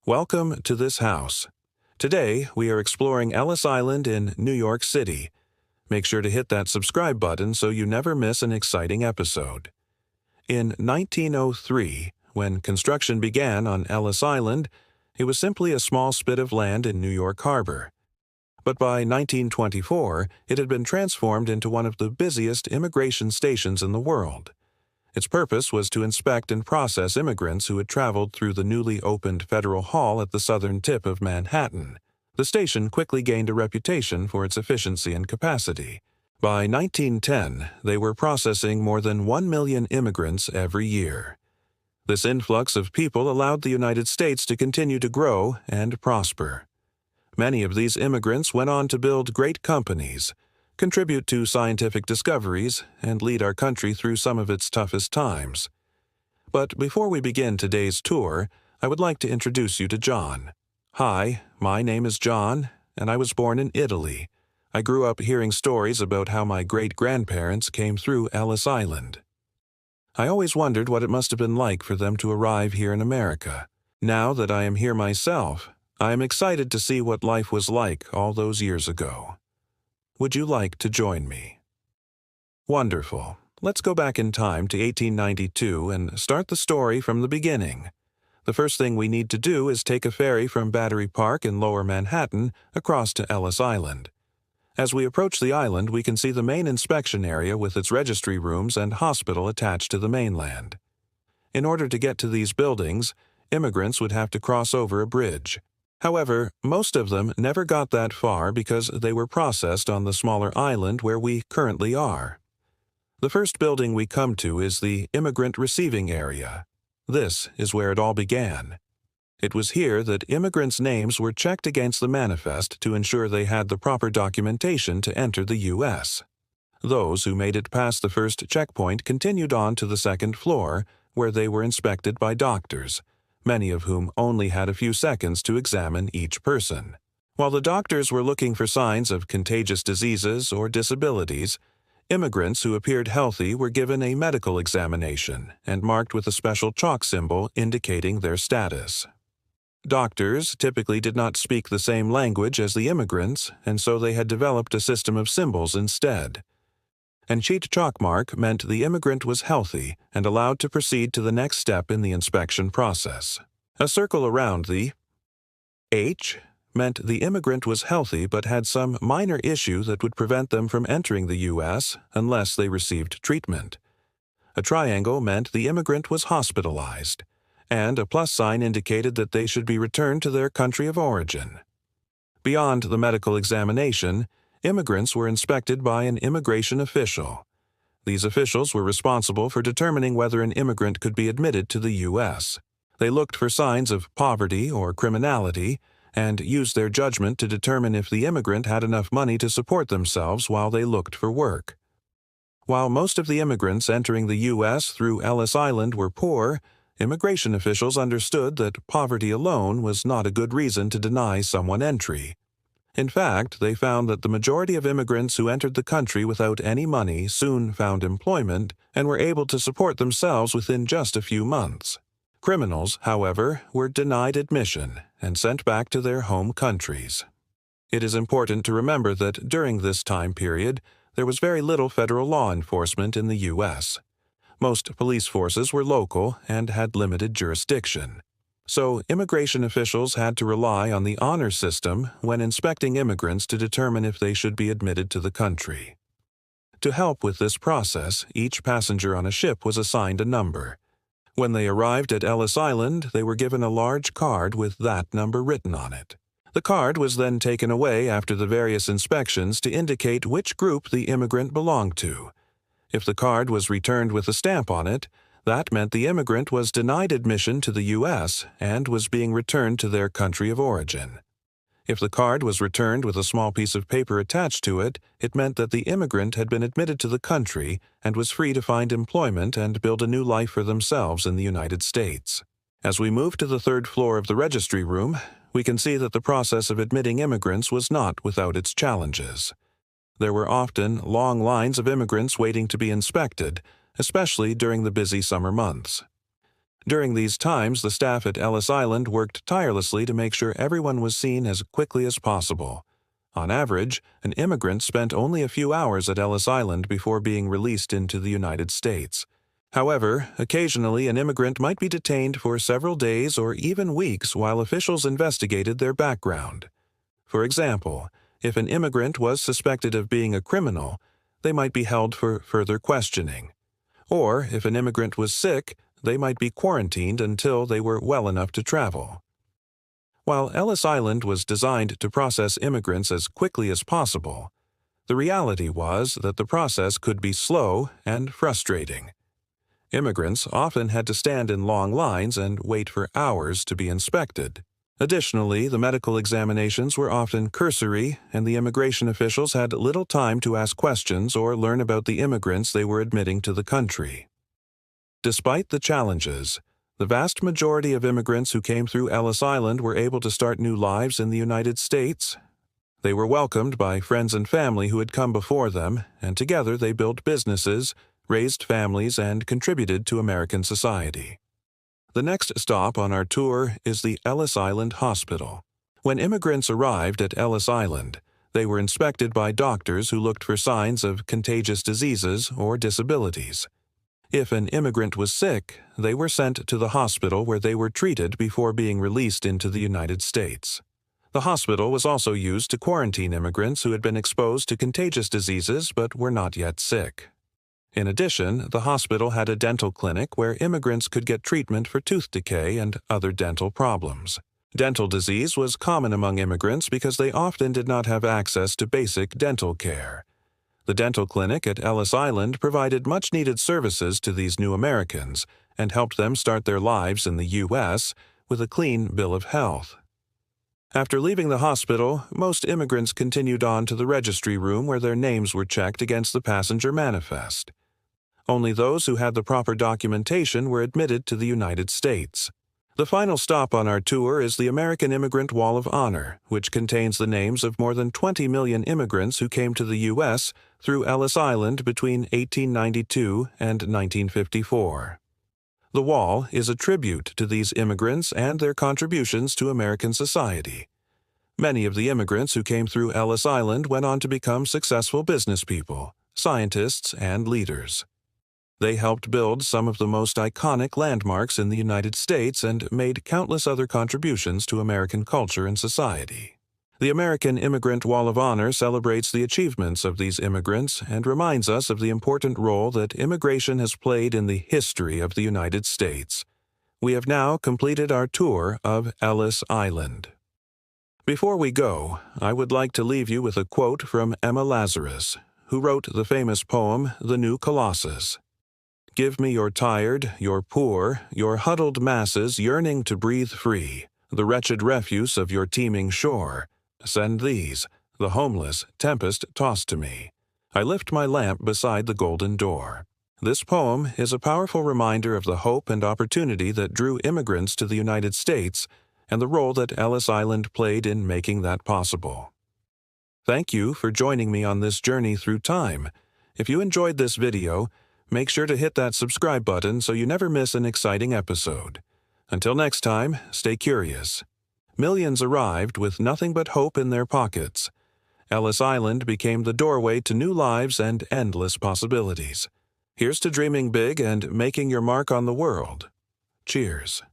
Welcome to this house. Today, we are exploring Ellis Island in New York City. Make sure to hit that subscribe button so you never miss an exciting episode. In 1903, when construction began on Ellis Island, it was simply a small spit of land in New York Harbor. But by 1924, it had been transformed into one of the busiest immigration stations in the world. Its purpose was to inspect and process immigrants who had traveled through the newly opened Federal Hall at the southern tip of Manhattan. The station quickly gained a reputation for its efficiency and capacity. By 1910, they were processing more than 1 million immigrants every year. This influx of people allowed the United States to continue to grow and prosper. Many of these immigrants went on to build great companies, contribute to scientific discoveries, and lead our country through some of its toughest times. But before we begin today's tour, I would like to introduce you to John. Hi, my name is John, and I was born in Italy. I grew up hearing stories about how my great-grandparents came through Ellis Island. I always wondered what it must have been like for them to arrive here in America. Now that I am here myself, I am excited to see what life was like all those years ago. Would you like to join me? Wonderful. Let's go back in time to 1892 and start the story from the beginning. The first thing we need to do is take a ferry from Battery Park in Lower Manhattan across to Ellis Island. As we approach the island, we can see the main inspection area with its registry rooms and hospital attached to the mainland. In order to get to these buildings, immigrants would have to cross over a bridge. However, most of them never got that far because they were processed on the smaller island where we currently are. The first building we come to is the immigrant receiving area. This is where it all began. It was here that immigrants' names were checked against the manifest to ensure they had the proper documentation to enter the U.S. Those who made it past the first checkpoint continued on to the second floor, where they were inspected by doctors, many of whom only had a few seconds to examine each person. While the doctors were looking for signs of contagious diseases or disabilities, immigrants who appeared healthy were given a medical examination and marked with a special chalk symbol indicating their status. Doctors typically did not speak the same language as the immigrants, and so they had developed a system of symbols instead. An cheat chalk mark meant the immigrant was healthy and allowed to proceed to the next step in the inspection process. A circle around the H meant the immigrant was healthy but had some minor issue that would prevent them from entering the U.S. unless they received treatment. A triangle meant the immigrant was hospitalized, and a plus sign indicated that they should be returned to their country of origin. Beyond the medical examination, immigrants were inspected by an immigration official. These officials were responsible for determining whether an immigrant could be admitted to the U.S. They looked for signs of poverty or criminality and used their judgment to determine if the immigrant had enough money to support themselves while they looked for work. While most of the immigrants entering the U.S. through Ellis Island were poor, immigration officials understood that poverty alone was not a good reason to deny someone entry. In fact, they found that the majority of immigrants who entered the country without any money soon found employment and were able to support themselves within just a few months. Criminals, however, were denied admission and sent back to their home countries. It is important to remember that during this time period, there was very little federal law enforcement in the U.S. Most police forces were local and had limited jurisdiction. So, immigration officials had to rely on the honor system when inspecting immigrants to determine if they should be admitted to the country. To help with this process, each passenger on a ship was assigned a number. When they arrived at Ellis Island, they were given a large card with that number written on it. The card was then taken away after the various inspections to indicate which group the immigrant belonged to. If the card was returned with a stamp on it, that meant the immigrant was denied admission to the U.S. and was being returned to their country of origin. If the card was returned with a small piece of paper attached to it, it meant that the immigrant had been admitted to the country and was free to find employment and build a new life for themselves in the United States. As we move to the third floor of the registry room, we can see that the process of admitting immigrants was not without its challenges. There were often long lines of immigrants waiting to be inspected, especially during the busy summer months. During these times, the staff at Ellis Island worked tirelessly to make sure everyone was seen as quickly as possible. On average, an immigrant spent only a few hours at Ellis Island before being released into the United States. However, occasionally an immigrant might be detained for several days or even weeks while officials investigated their background. For example, if an immigrant was suspected of being a criminal, they might be held for further questioning. Or, if an immigrant was sick, they might be quarantined until they were well enough to travel. While Ellis Island was designed to process immigrants as quickly as possible, the reality was that the process could be slow and frustrating. Immigrants often had to stand in long lines and wait for hours to be inspected. Additionally, the medical examinations were often cursory, and the immigration officials had little time to ask questions or learn about the immigrants they were admitting to the country. Despite the challenges, the vast majority of immigrants who came through Ellis Island were able to start new lives in the United States. They were welcomed by friends and family who had come before them, and together they built businesses, raised families, and contributed to American society. The next stop on our tour is the Ellis Island Hospital. When immigrants arrived at Ellis Island, they were inspected by doctors who looked for signs of contagious diseases or disabilities. If an immigrant was sick, they were sent to the hospital where they were treated before being released into the United States. The hospital was also used to quarantine immigrants who had been exposed to contagious diseases but were not yet sick. In addition, the hospital had a dental clinic where immigrants could get treatment for tooth decay and other dental problems. Dental disease was common among immigrants because they often did not have access to basic dental care. The dental clinic at Ellis Island provided much-needed services to these new Americans and helped them start their lives in the U.S. with a clean bill of health. After leaving the hospital, most immigrants continued on to the registry room where their names were checked against the passenger manifest. Only those who had the proper documentation were admitted to the United States. The final stop on our tour is the American Immigrant Wall of Honor, which contains the names of more than 20 million immigrants who came to the U.S. through Ellis Island between 1892 and 1954. The wall is a tribute to these immigrants and their contributions to American society. Many of the immigrants who came through Ellis Island went on to become successful business people, scientists, and leaders. They helped build some of the most iconic landmarks in the United States and made countless other contributions to American culture and society. The American Immigrant Wall of Honor celebrates the achievements of these immigrants and reminds us of the important role that immigration has played in the history of the United States. We have now completed our tour of Ellis Island. Before we go, I would like to leave you with a quote from Emma Lazarus, who wrote the famous poem The New Colossus. "Give me your tired, your poor, your huddled masses yearning to breathe free, the wretched refuse of your teeming shore. Send these, the homeless, tempest-tossed to me. I lift my lamp beside the golden door." This poem is a powerful reminder of the hope and opportunity that drew immigrants to the United States and the role that Ellis Island played in making that possible. Thank you for joining me on this journey through time. If you enjoyed this video, make sure to hit that subscribe button so you never miss an exciting episode. Until next time, stay curious. Millions arrived with nothing but hope in their pockets. Ellis Island became the doorway to new lives and endless possibilities. Here's to dreaming big and making your mark on the world. Cheers.